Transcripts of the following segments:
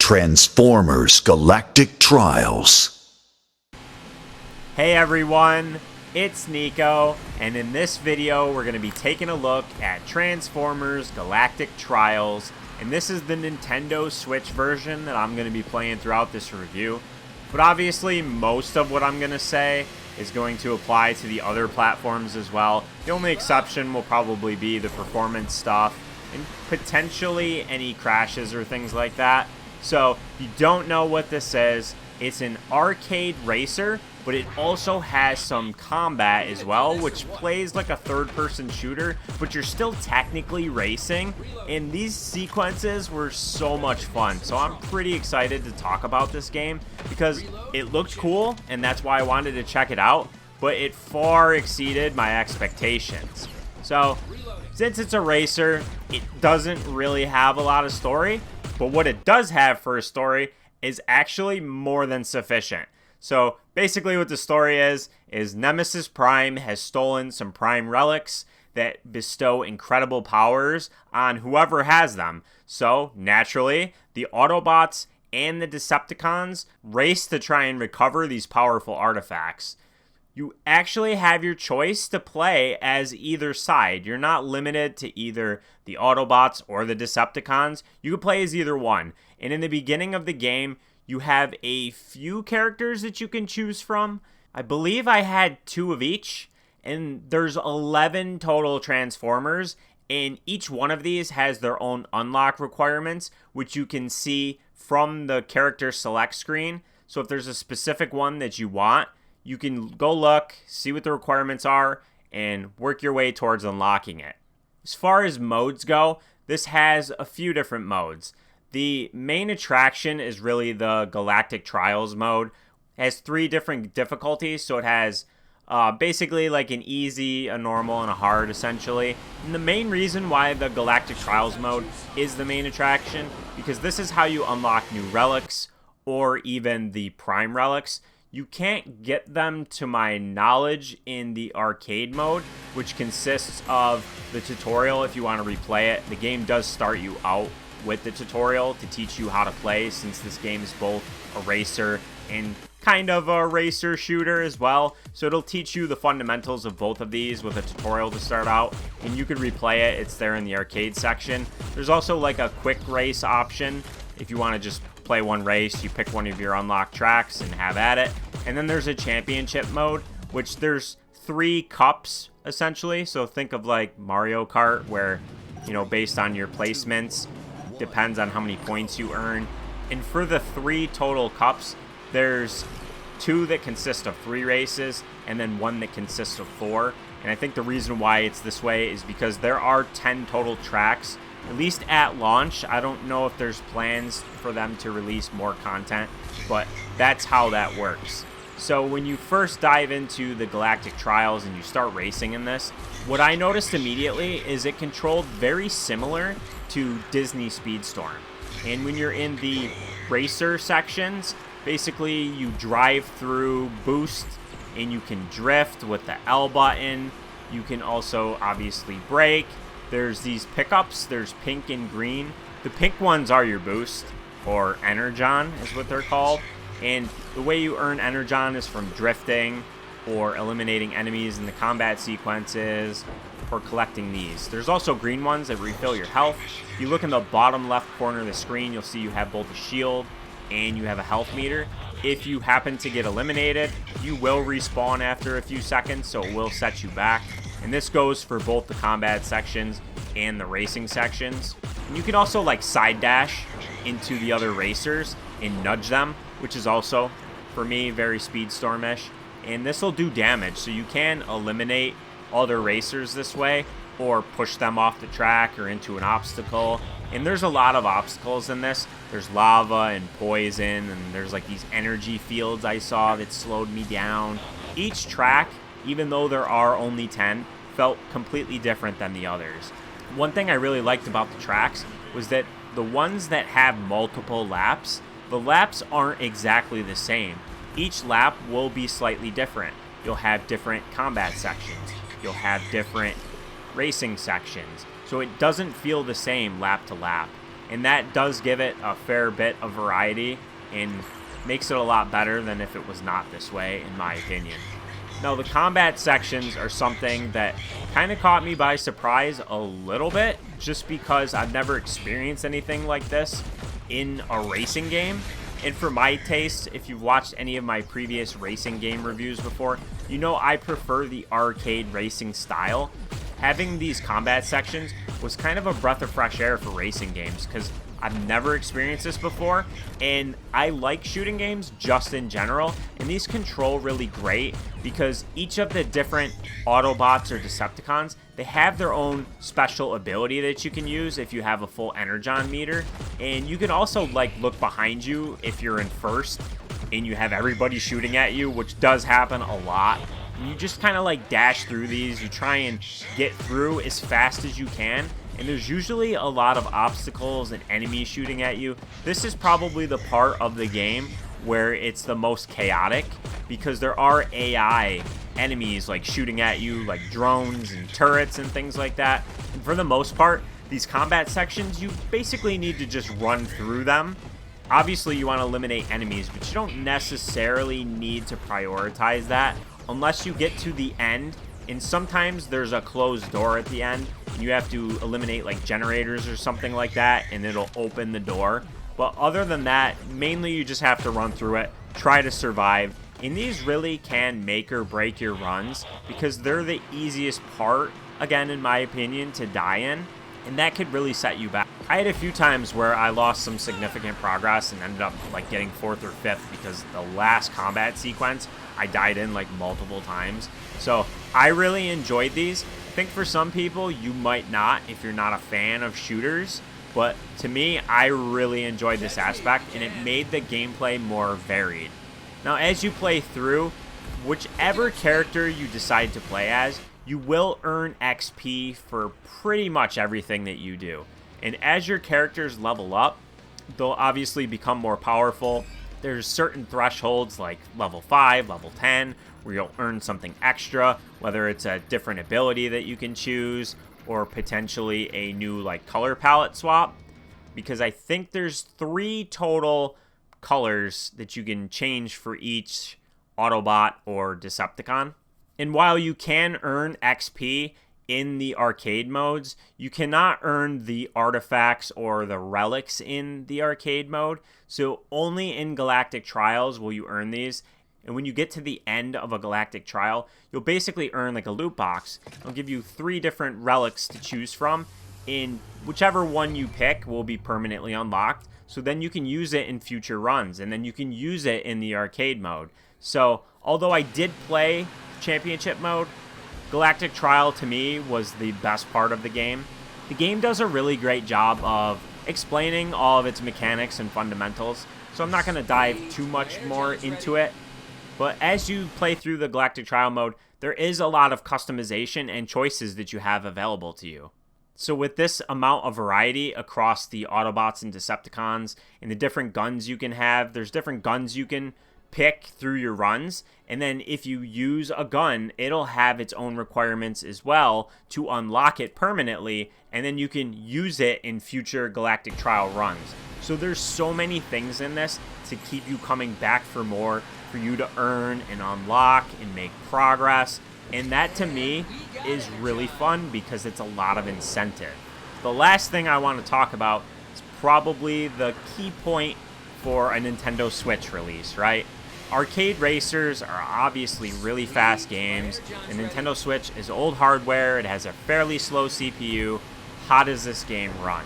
Transformers Galactic Trials. Hey everyone, it's Nico, and in this video we're going to be taking a look at Transformers Galactic Trials, and this is the Nintendo Switch version that I'm going to be playing throughout this review. But obviously most of what I'm going to say is going to apply to the other platforms as well. The only exception will probably be the performance stuff and potentially any crashes or things like that. So if you don't know what this is, it's an arcade racer, but it also has some combat as well, which plays like a third-person shooter, but you're still technically racing, and these sequences were so much fun. So I'm pretty excited to talk about this game because it looked cool, and that's why I wanted to check it out, but it far exceeded my expectations. So since it's a racer, it doesn't really have a lot of story, but what it does have for a story is actually more than sufficient. So basically what the story is Nemesis Prime has stolen some Prime relics that bestow incredible powers on whoever has them. So naturally, the Autobots and the Decepticons race to try and recover these powerful artifacts. You actually have your choice to play as either side. You're not limited to either the Autobots or the Decepticons. You can play as either one. And in the beginning of the game, you have a few characters that you can choose from. I believe I had 2 of each. And there's 11 total Transformers. And each one of these has their own unlock requirements, which you can see from the character select screen. So if there's a specific one that you want, you can go look, see what the requirements are, and work your way towards unlocking it. As far as modes go, this has a few different modes. The main attraction is really the Galactic Trials mode. It has 3 different difficulties, so it has basically like an easy, a normal, and a hard, essentially. And the main reason why the Galactic Trials mode is the main attraction, because this is how you unlock new relics, or even the Prime relics. You can't get them, to my knowledge, in the arcade mode, which consists of the tutorial if you want to replay it. The game does start you out with the tutorial to teach you how to play, since this game is both a racer and kind of a racer shooter as well. So it'll teach you the fundamentals of both of these with a tutorial to start out, and you can replay it. It's there in the arcade section. There's also like a quick race option. If you want to just play one race, you pick one of your unlocked tracks and have at it. And then there's a championship mode, which there's 3 cups essentially. So think of like Mario Kart, where, you know, based on your placements, depends on how many points you earn. And for the 3 total cups, there's 2 that consist of 3 races, and then 1 that consists of 4. And I think the reason why it's this way is because there are 10 total tracks, at least at launch. I don't know if there's plans for them to release more content, but that's how that works. So when you first dive into the Galactic Trials and you start racing in this, what I noticed immediately is it controlled very similar to Disney Speedstorm. And when you're in the racer sections, basically you drive through boost and you can drift with the L button. You can also obviously brake. There's these pickups, there's pink and green. The pink ones are your boost, or energon is what they're called. And the way you earn energon is from drifting, or eliminating enemies in the combat sequences, or collecting these. There's also green ones that refill your health. If you look in the bottom left corner of the screen, you'll see you have both a shield and you have a health meter. If you happen to get eliminated, you will respawn after a few seconds, so it will set you back. And this goes for both the combat sections and the racing sections. And you can also like side dash into the other racers and nudge them, which is also, for me, very Speedstorm-ish. And this will do damage, so you can eliminate other racers this way, or push them off the track or into an obstacle. And there's a lot of obstacles in this. There's lava and poison, and there's like these energy fields I saw that slowed me down. Each track, even though there are only 10, felt completely different than the others. One thing I really liked about the tracks was that the ones that have multiple laps, the laps aren't exactly the same. Each lap will be slightly different. You'll have different combat sections. You'll have different racing sections. So it doesn't feel the same lap to lap. and that does give it a fair bit of variety and makes it a lot better than if it was not this way, in my opinion. Now, the combat sections are something that kind of caught me by surprise a little bit, just because I've never experienced anything like this in a racing game. And for my taste, if you've watched any of my previous racing game reviews before, you know I prefer the arcade racing style. Having these combat sections was kind of a breath of fresh air for racing games, because I've never experienced this before, and I like shooting games just in general, and these control really great because each of the different Autobots or Decepticons, they have their own special ability that you can use if you have a full Energon meter, and you can also like look behind you if you're in first and you have everybody shooting at you, which does happen a lot. And you just kind of like dash through these, you try and get through as fast as you can. And there's usually a lot of obstacles and enemies shooting at you. This is probably the part of the game where it's the most chaotic, because there are AI enemies like shooting at you, like drones and turrets and things like that. And for the most part, these combat sections, you basically need to just run through them. Obviously, you want to eliminate enemies, but you don't necessarily need to prioritize that unless you get to the end. And sometimes there's a closed door at the end, and you have to eliminate like generators or something like that, and it'll open the door. But other than that, mainly you just have to run through it, try to survive. And these really can make or break your runs, because they're the easiest part, again, in my opinion, to die in. And that could really set you back. I had a few times where I lost some significant progress and ended up like getting 4th or 5th because the last combat sequence I died in like multiple times. So I really enjoyed these. I think for some people you might not if you're not a fan of shooters, but to me I really enjoyed this aspect, and it made the gameplay more varied. Now as you play through, whichever character you decide to play as, you will earn XP for pretty much everything that you do. And as your characters level up, they'll obviously become more powerful. There's certain thresholds like level 5, level 10, where you'll earn something extra, whether it's a different ability that you can choose or potentially a new like color palette swap. Because I think there's 3 total colors that you can change for each Autobot or Decepticon. And while you can earn XP in the arcade modes, you cannot earn the artifacts or the relics in the arcade mode. So only in Galactic Trials will you earn these. And when you get to the end of a Galactic Trial, you'll basically earn like a loot box. It'll give you 3 different relics to choose from, and whichever one you pick will be permanently unlocked. So then you can use it in future runs, and then you can use it in the arcade mode. So although I did play Championship mode, Galactic Trial to me was the best part of the game. The game does a really great job of explaining all of its mechanics and fundamentals, so I'm not going to dive too much more into it. But as you play through the Galactic Trial mode, there is a lot of customization and choices that you have available to you. So with this amount of variety across the Autobots and Decepticons and the different guns you can have, there's different guns you can pick through your runs, and then if you use a gun, it'll have its own requirements as well to unlock it permanently, and then you can use it in future Galactic Trial runs. So there's so many things in this to keep you coming back for more, for you to earn and unlock and make progress, and that to me is really fun because it's a lot of incentive. The last thing I want to talk about is probably the key point for a Nintendo Switch release, right? Arcade racers are obviously really fast games, and Nintendo Switch is old hardware, it has a fairly slow CPU. How does this game run?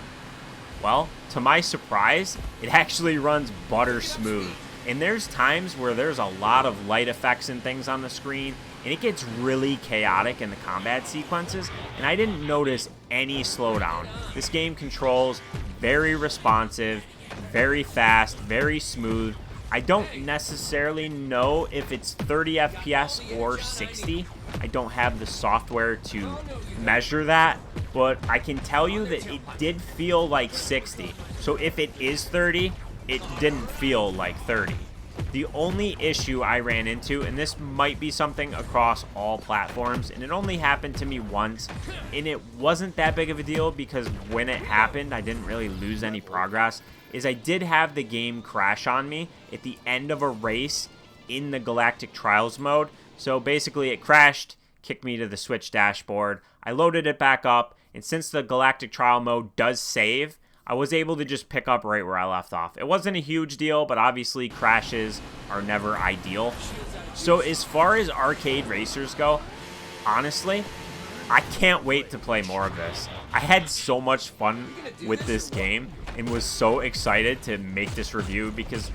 Well, to my surprise, it actually runs butter smooth. And there's times where there's a lot of light effects and things on the screen, and it gets really chaotic in the combat sequences, and I didn't notice any slowdown. This game controls very responsive, very fast, very smooth. I don't necessarily know if it's 30 FPS or 60. I don't have the software to measure that, but I can tell you that it did feel like 60. So if it is 30, it didn't feel like 30. The only issue I ran into, and this might be something across all platforms, and it only happened to me once, and it wasn't that big of a deal because when it happened, I didn't really lose any progress, is I did have the game crash on me at the end of a race in the Galactic Trials mode. So basically it crashed, kicked me to the Switch dashboard. I loaded it back up, and since the Galactic Trial mode does save, I was able to just pick up right where I left off. It wasn't a huge deal, but obviously crashes are never ideal. So as far as arcade racers go, honestly, I can't wait to play more of this. I had so much fun with this game and was so excited to make this review because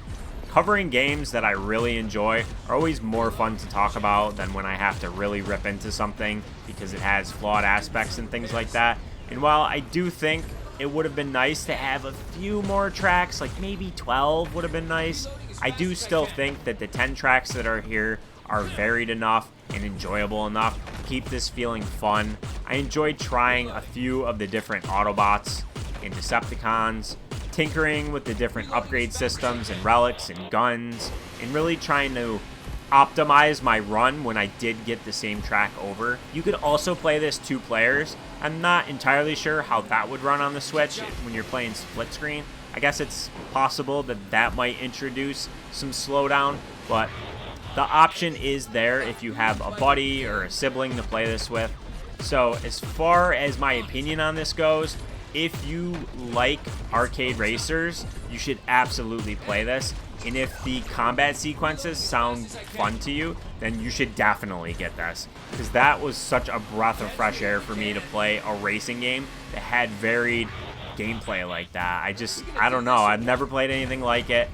covering games that I really enjoy are always more fun to talk about than when I have to really rip into something because it has flawed aspects and things like that. And while I do think it would have been nice to have a few more tracks, like maybe 12 would have been nice, I do still think that the 10 tracks that are here are varied enough and enjoyable enough to keep this feeling fun. I enjoyed trying a few of the different Autobots and Decepticons, tinkering with the different upgrade systems and relics and guns, and really trying to optimize my run when I did get the same track over. You could also play this 2 players. I'm not entirely sure how that would run on the Switch when you're playing split screen. I guess it's possible that that might introduce some slowdown, but the option is there if you have a buddy or a sibling to play this with. So as far as my opinion on this goes, if you like arcade racers, you should absolutely play this. And if the combat sequences sound fun to you, then you should definitely get this. Because that was such a breath of fresh air for me to play a racing game that had varied gameplay like that. I don't know. I've never played anything like it.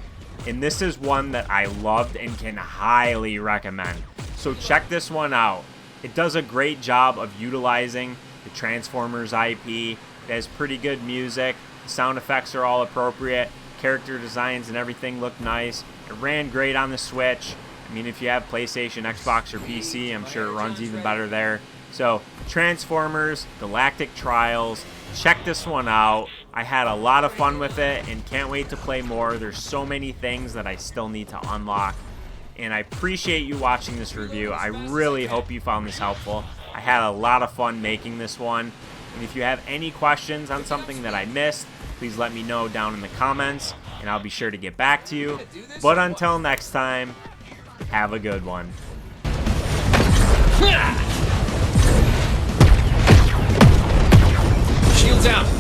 And this is one that I loved and can highly recommend. So check this one out. It does a great job of utilizing the Transformers IP. It has pretty good music. The sound effects are all appropriate. Character designs and everything look nice. It ran great on the Switch. I mean, if you have PlayStation, Xbox, or PC, I'm sure it runs even better there. So, Transformers, Galactic Trials, check this one out. I had a lot of fun with it and can't wait to play more. There's so many things that I still need to unlock. And I appreciate you watching this review. I really hope you found this helpful. I had a lot of fun making this one. And if you have any questions on something that I missed, please let me know down in the comments, and I'll be sure to get back to you. But until next time, have a good one. Shields out.